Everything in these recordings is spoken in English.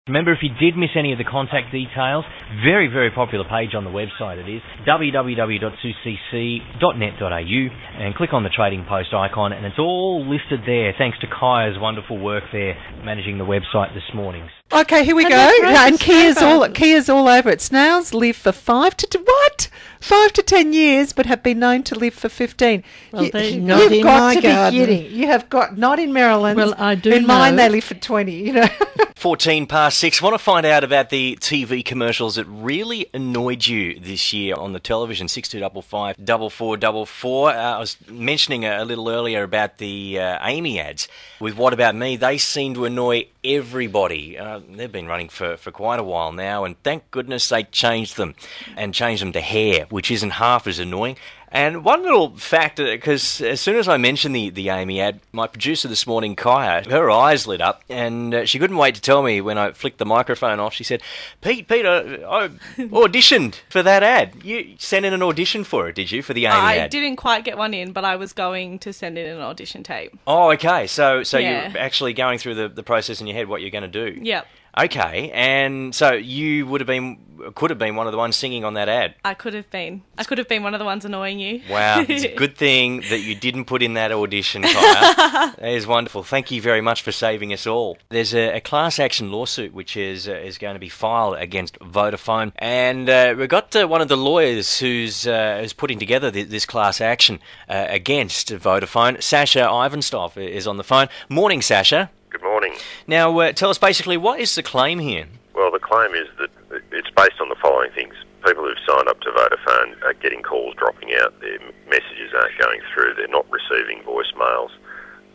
Remember, if you did miss any of the contact details, very, very popular page on the website it is, www.2cc.net.au, and click on the Trading Post icon, and it's all listed there, thanks to Kaya's wonderful work there, managing the website this morning. Okay, here we go. And Kia's all over it. Snails live for 5 to 10 years, but have been known to live for 15. Well, You've not in got my to garden. be kidding. You have got, not in Maryland. Well, I do in mine, know. they live for 20, you know. 14 past 6. Want to find out about the TV commercials that really annoyed you this year on the television. 6255 4444. I was mentioning a little earlier about the Amy ads with What About Me. They seem to annoy everybody. They've been running for quite a while now, and thank goodness they changed them to hair, which isn't half as annoying. And one little fact, because as soon as I mentioned the Amy ad, my producer this morning, Kaya, her eyes lit up, and she couldn't wait to tell me when I flicked the microphone off. She said, Pete, I auditioned for that ad. You sent in an audition for it, did you, for the Amy ad? I didn't quite get one in, but I was going to send in an audition tape. Oh, okay. So Yeah. you're actually going through the process in your head, what you're going to do. Yep. Okay, and so you could have been one of the ones singing on that ad. I could have been one of the ones annoying you. Wow, it's a good thing that you didn't put in that audition, Kaya. That is wonderful. Thank you very much for saving us all. There's a class action lawsuit which is going to be filed against Vodafone, and we've got one of the lawyers who's putting together this class action against Vodafone. Sasha Ivanstov is on the phone. Morning, Sasha. Good morning. Now, tell us basically, what is the claim here? Well, the claim is that it's based on the following things. People who've signed up to Vodafone are getting calls dropping out, their messages aren't going through, they're not receiving voicemails,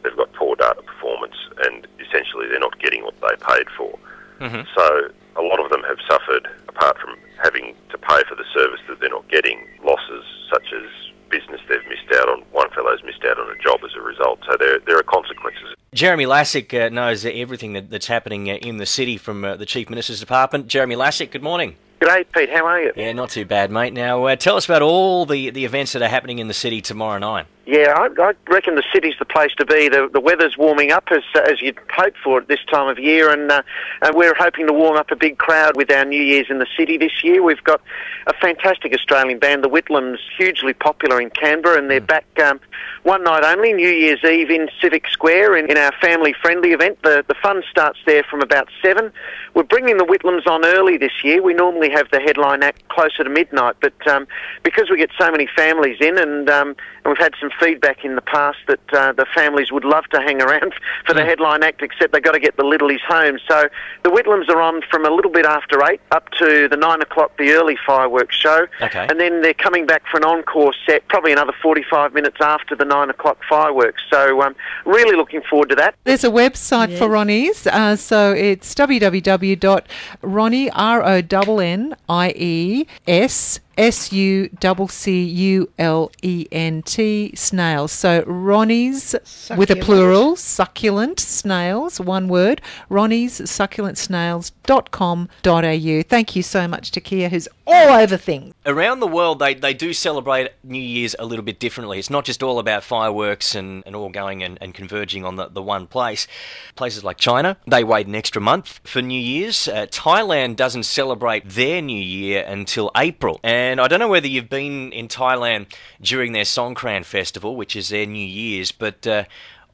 they've got poor data performance, and essentially they're not getting what they paid for. Mm-hmm. So a lot of them have suffered, apart from having to pay for the service that they're not getting, losses such as business they've missed out on. One fellow's missed out on a job as a result, so there are consequences. Jeremy Lassick knows everything that's happening in the city from the Chief Minister's Department. Jeremy Lassick, good morning. G'day, Pete. How are you? Yeah, not too bad, mate. Now, tell us about all the events that are happening in the city tomorrow night. Yeah, I reckon the city's the place to be. The weather's warming up as you'd hope for at this time of year, and we're hoping to warm up a big crowd with our New Year's in the city this year. We've got a fantastic Australian band, the Whitlams, hugely popular in Canberra, and they're back one night only, New Year's Eve in Civic Square in our family-friendly event. The fun starts there from about 7. We're bringing the Whitlams on early this year. We normally have the headline act closer to midnight, but because we get so many families in, and we've had some feedback in the past that the families would love to hang around for the headline act, except they've got to get the littlies home. So the Whitlams are on from a little bit after 8 up to the 9 o'clock, the early fireworks show. Okay. And then they're coming back for an encore set, probably another 45 minutes after the 9 o'clock fireworks. So really looking forward to that. There's a website for Ronnie's, so it's www.ronnie, RONNIES, SUCCULENT, snails. So Ronnie's with a plural, succulent snails, one word, Ronnie's succulentsnails.com.au. Thank you so much to Kia, who's all over things. Around the world, they do celebrate New Year's a little bit differently. It's not just all about fireworks and all going and converging on the one place. Places like China, they wait an extra month for New Year's. Thailand doesn't celebrate their New Year until April. And I don't know whether you've been in Thailand during their Songkran festival, which is their New Year's, but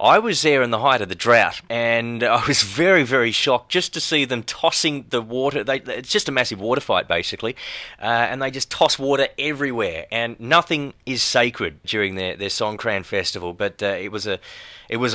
I was there in the height of the drought, and I was very, very shocked just to see them tossing the water. It's just a massive water fight, basically, and they just toss water everywhere, and nothing is sacred during their Songkran festival, but it was a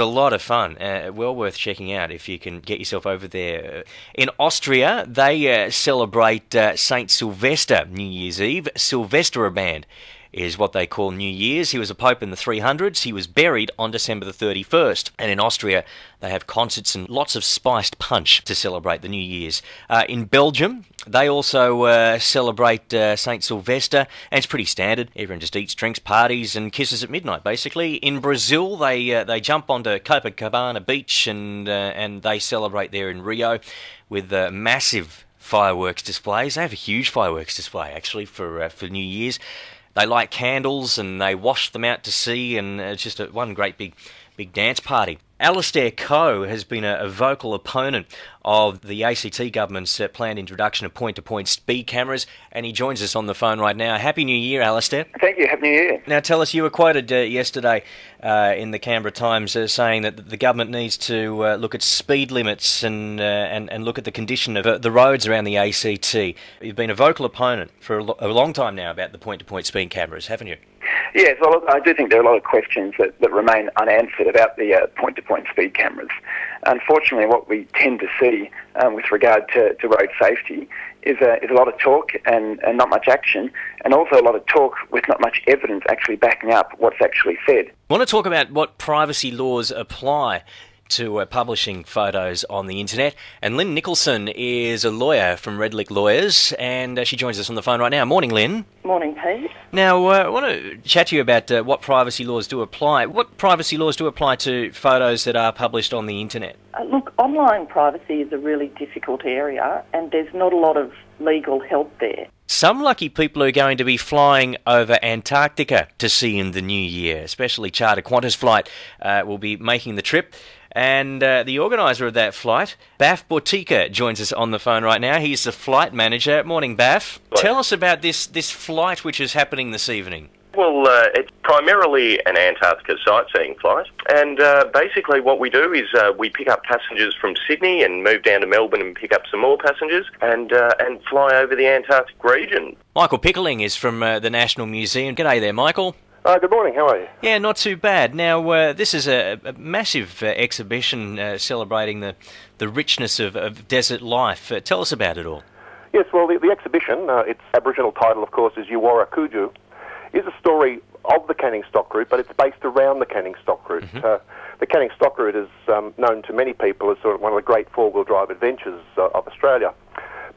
lot of fun, well worth checking out if you can get yourself over there. In Austria, they celebrate St. Sylvester New Year's Eve. Sylvester Band is what they call New Year's. He was a pope in the 300s. He was buried on December the 31st. And in Austria, they have concerts and lots of spiced punch to celebrate the New Year's. In Belgium, they also celebrate St. Sylvester, and it's pretty standard. Everyone just eats, drinks, parties, and kisses at midnight, basically. In Brazil, they jump onto Copacabana Beach, and they celebrate there in Rio with massive fireworks displays. They have a huge fireworks display, actually, for New Year's. They light candles and they wash them out to sea, and it's just one great big dance party. Alastair Coe has been a vocal opponent of the ACT government's planned introduction of point-to-point speed cameras, and he joins us on the phone right now. Happy New Year, Alastair. Thank you. Happy New Year. Now, tell us, you were quoted yesterday in the Canberra Times saying that the government needs to look at speed limits and look at the condition of the roads around the ACT. You've been a vocal opponent for a long time now about the point-to-point speed cameras, haven't you? Yes, well, I do think there are a lot of questions that remain unanswered about the point-to-point speed cameras. Unfortunately, what we tend to see with regard to road safety is a lot of talk and not much action, and also a lot of talk with not much evidence actually backing up what's actually said. I want to talk about what privacy laws apply to publishing photos on the internet. And Lynn Nicholson is a lawyer from Redlick Lawyers, and she joins us on the phone right now. Morning, Lynn. Morning, Pete. Now, I want to chat to you about what privacy laws do apply. What privacy laws do apply to photos that are published on the internet? Look, online privacy is a really difficult area, and there's not a lot of legal help there. Some lucky people are going to be flying over Antarctica to see in the new year, especially charter Qantas flight will be making the trip. And the organiser of that flight, Baf Bortica, joins us on the phone right now. He's the flight manager. Morning, Baf. Right. Tell us about this flight which is happening this evening. Well, it's primarily an Antarctica sightseeing flight, and basically what we do is we pick up passengers from Sydney and move down to Melbourne and pick up some more passengers and fly over the Antarctic region. Michael Pickling is from the National Museum. G'day there, Michael. Good morning, how are you? Yeah, not too bad. Now, this is a massive exhibition celebrating the richness of desert life. Tell us about it all. Yes, well, the exhibition, its Aboriginal title, of course, is Yuwara Kuju, is a story of the Canning Stock Route, but it's based around the Canning Stock Route. Mm-hmm. The Canning Stock Route is known to many people as sort of one of the great four-wheel drive adventures of Australia.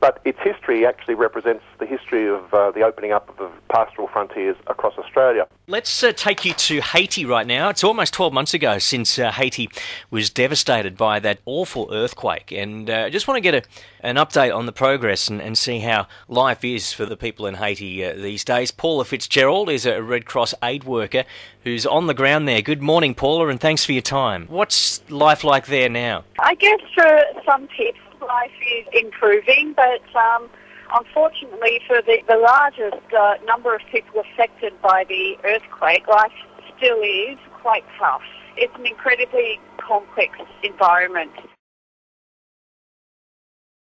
But its history actually represents the history of the opening up of the pastoral frontiers across Australia. Let's take you to Haiti right now. It's almost 12 months ago since Haiti was devastated by that awful earthquake. And I just want to get an update on the progress and see how life is for the people in Haiti these days. Paula Fitzgerald is a Red Cross aid worker who's on the ground there. Good morning, Paula, and thanks for your time. What's life like there now? I guess for some people, life is improving, but unfortunately for the largest number of people affected by the earthquake, life still is quite tough. It's an incredibly complex environment.